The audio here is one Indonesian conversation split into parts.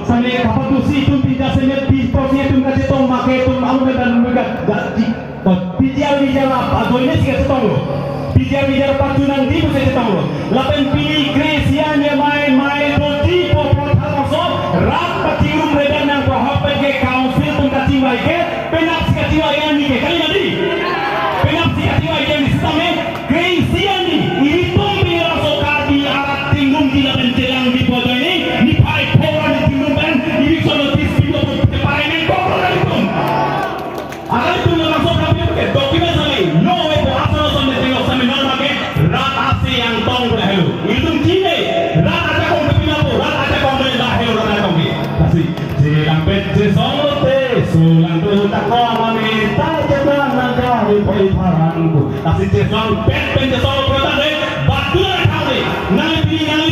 Sampai kapal tu si tu tidak senyap di posnya tu kasih tong makai tu mau dan mereka gaji. Bijar apa? Atau ini sih kasih tong lo. Bijar pacunan di pusat kasih tong lo. Lapen pilih Krisian yang main tu di popor masuk. Rak pacium redan yang berhubung ke council tu kasih ke. Penap si kasih yang ni ke kali nanti. Penap si kasih yang ni sistemnya Krisian ni. Ini tu bila masuk kadi arat tinggung di lapen jelang di pojok ini. Ni pai power di tinggung kan. Ini soal disiplinnya parlimen kokoran itu. Agar itu yang masuk kami ke dokumen kami. No itu asal sampai tengok sampai nama ke. Rat asli yang tong berhelu. Itu kini. Rat ada kong kepina po. Rat ada kong berhelu helu rat ada kong ke. Kasih. Jelang pece solote. Sulang tu tak kong mamita. Jelang nangkari poi parangku. Kasih jelang pece solote berhelu. Batuan kali. Nali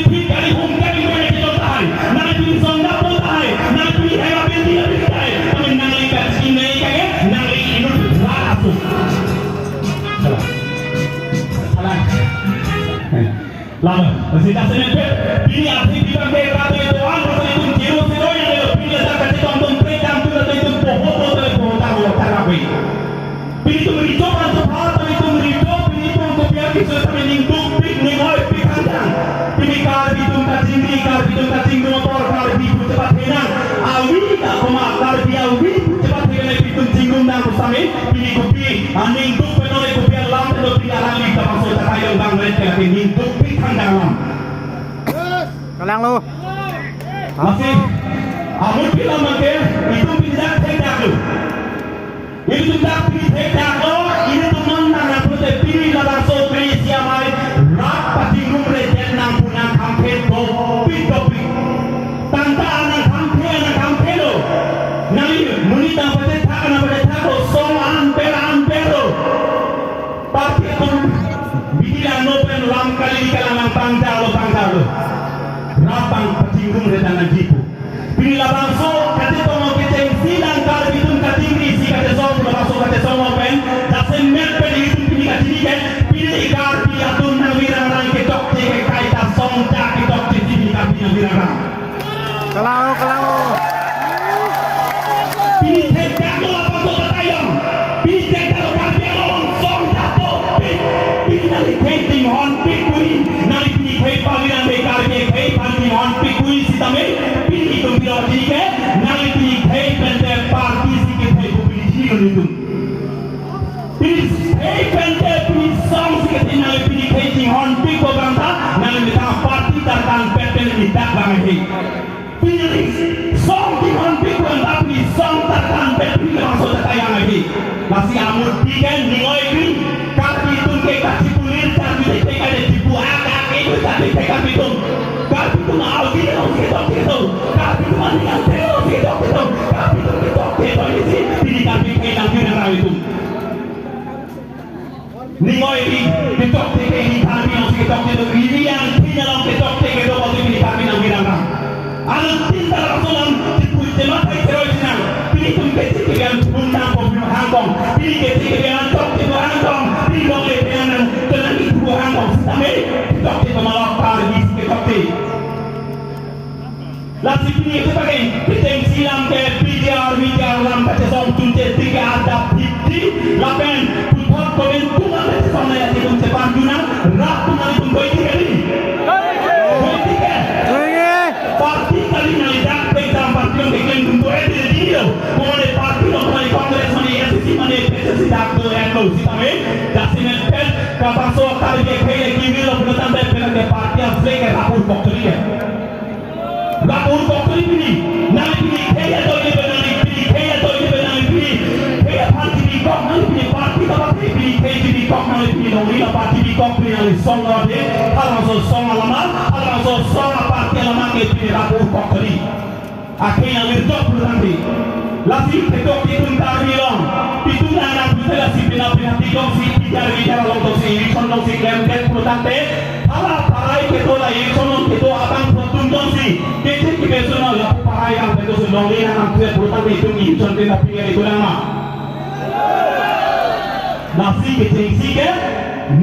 pilih kali hum kali mana kita tahan. Nali pilih sonda pun tahan. Nali pilih hewa pilih dia pilih tahan. Tapi nali kat sini kaya. Nali ini ratu. Salah. Lalu, masih tak senyap. Pilih arti kita berkata itu pasal itu jiru yang ada. Pilih tak kasih tonton predam tu atau itu pohon tahu terapi. Pilih itu mericok atau apa itu mericok. Pilih itu untuk biar kita meninggung. Pilih karbi tu kacing motor karbi tu cepat henang. Awi tak komak karbi awi cepat henang itu jinggung dan kusami. Pilih kopi aning tu penoleh kopi alam tu pilih alami tak masuk cakayang bang mereka ini tu pikang dalam. Kalang lu. Masih. Amun bila makan itu tidak tidak lu. Itu tidak tidak lu. Ini tu mana nak pilih dalam sopri siamai. Rak patinggung rejen nang punya kampanye topi tanda anak kampanye lo nali muni pada tako song ampero parti itu bilang nopen lam kali kalangan tanggal lo rapang patinggung rejen nang jipu bila bangso kata tomo kita silang kali itu katinggi si kata song bangso kata song open dasen met pen itu pilih katinggi pilih karbi atun wirang ketok ke kaita song tak ketok di sini tapi yang wirang kalau pilih tekak lo apa tu tertayang pilih tekak lo karbi along song jatuh pilih nali keting hon pikui nali pilih kepa wirang karbi kepa di hon pikui si tame pilih itu bila dike nali pilih kepa de parti si kepa pilih sini itu pilih kepa de pilih song si kepa nali pilih keting hon pikui bangsa nali kita parti terkan petel tidak bangai pilih song di hon pikui tapi song terkan petel langsung tertayang lagi masih amut dikan ningoi ini kaki itu ke kaki pulir kaki teka ada tipu akak itu kaki teka pitung kaki itu mau dia harus ketok kaki itu mana yang terus ketok kaki itu ketok ini pilih kaki ketok wirang itu ningoi ini ketok teka ini kami harus ketok ini yang tidak dalam ketok teka itu waktu ini kami yang wirang alam tinta rasulam tipu temat terorisme pilih kecil dengan undang pemilu Hongkong pilih kecil dengan tok tipu Hongkong pilih boleh dengan tenang tipu Hongkong tapi tok tipu malah pergi ketok lasi pilih itu pakai kita silam ke bijar lam baca song tunce tiga adab hiti lapen putar komen tuan baca song yang tipu cepat guna rapu nali pun koi tiga ni parti kali nali dak pekam parti yang bikin untuk itu dia boleh parti yang kali kongres mana SC mana PSC dak tu endo si tame dak sini pet kapal so kali ke kaya kiri lo penonton bepelan ke parti yang selesai rapor koktori ini nali pilih kaya tu ini pilih kaya tu ini pilih kaya parti di kok nali pilih parti apa pilih kaya di kok nali pilih nali parti di kok pilih nali song lode kalau so song alamat kalau so song parti alamat ke pilih rapor koktori akhirnya wirjok berhenti lasi ketok itu tari long itu anak kita lasi pina tikong si bicara long si kondong si lem pulutante ala parai keto la kondong keto abang potundong si kecil kebesono la parai ang keto sundong ni anak kita pulutante itu ngison kita pinggir itu nama lasi kecil si ke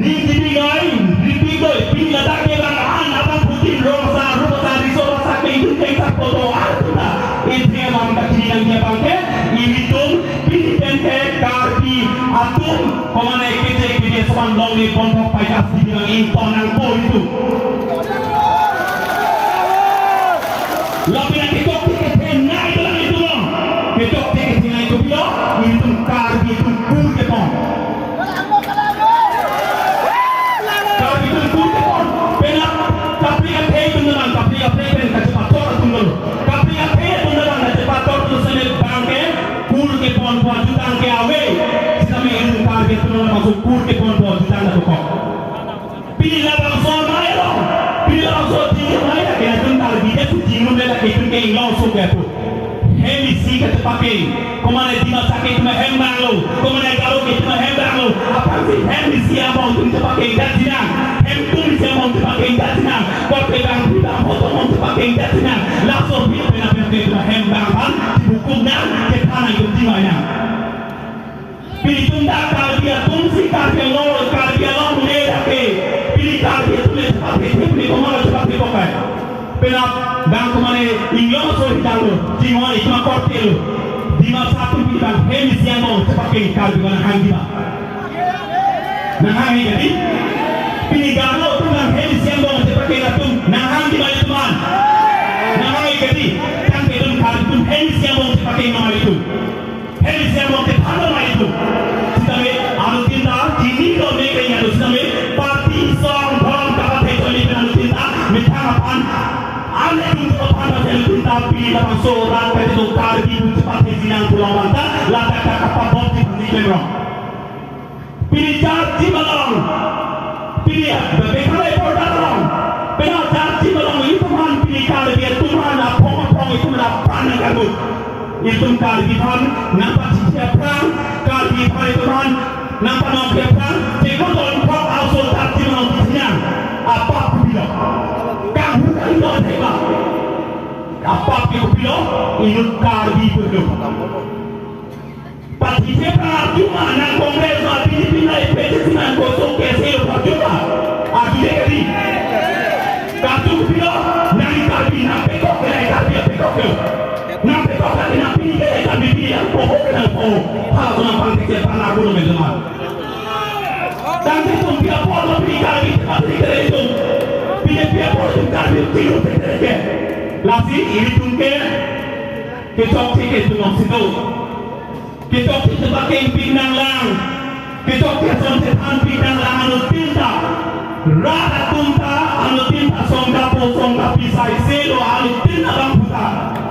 ni dibigai pindah tak ke bang abang putih rosa riso rasa ke itu kita foto artuna Komane kece sepan long ni pondok pai kasi bilang inton nang po itu. Lapi nak ketok kece naik dalam itu long. Ketok kece naik itu bilo itu kar itu pun keton. Kar itu pun keton. Penak tapi kece itu nang tapi kece pen kece pator tu nang. Tapi kece itu nang kece pator tu sene bangke kur ke pon jutang ke awe. Itu masuk kur ke pon jutang tu kok. Bila langsung mai lo. Bila langsung tinggi mai dah kena tentang dia tu jingun dah kita ke langsung ke tu. Hemi si kat pakai. Komane di masa ke tu hembang lo. Komane kalau ke tu hembang lo. Apa sih hemi si abang tu pakai dah jinang. Hem tu si abang tu pakai dah jinang. Kau pegang kita foto tu pakai dah jinang. Langsung dia pernah tu hembang kan. Dibukum dah ke tanah itu di mana. Pilih tunda dia tungsi dia lor dia long le lagi. Pilih dia tulis pakai pilih komana pakai pakai. Penap bang komane inglo so hitalo. Jingwan itu mah kortelo. Di masa satu bidang hemis yang mau pakai dia hang dia. Nah hang jadi. Pilih galo tu bang hemis yang mau pakai ratung. Nah hang dia itu man. Nah hang jadi. Kan kedun tu hemis yang mau pakai nama itu. Hemis yang mau pakai itu. Sidame anu tinta jini lo mereka yang tu sidame parti song bom kapat itu ni anu tinta mitang apan ane itu apan anu tinta pilih dalam soran itu kali itu cepat sinang pulau manta lada kakap bom di Jembrong pilih janji malong pilih bekalai portalong benar janji malong itu man pilih kali dia tuman apong itu mendapat nangkut itu kali dipan nampak siapa perang kali dipan itu man nampak nampak perang jika tuan kau asal tadi menangkutnya apa aku bilang kamu kan tak hebat apa aku bilang ini kali belum pasti siapa cuma nak kongres mati di pinai pecah dengan kosong kesel juga aku jadi kamu bilang nanti kali nak pekok Nampak kau kali nak pilih kami pilih yang pokok dan pokok. Hal tu nampak kecil panah guru teman. Dan itu dia pun pilih kami pilih itu. Pilih dia pun kami pilih itu. Lasi ini tungke kecok itu nasidu. Kecok itu pakai pindang lang. Kecok itu sampai pindang lang anu tinta. Rada tunta anu tinta songga pisai selo anu tinta bang putar.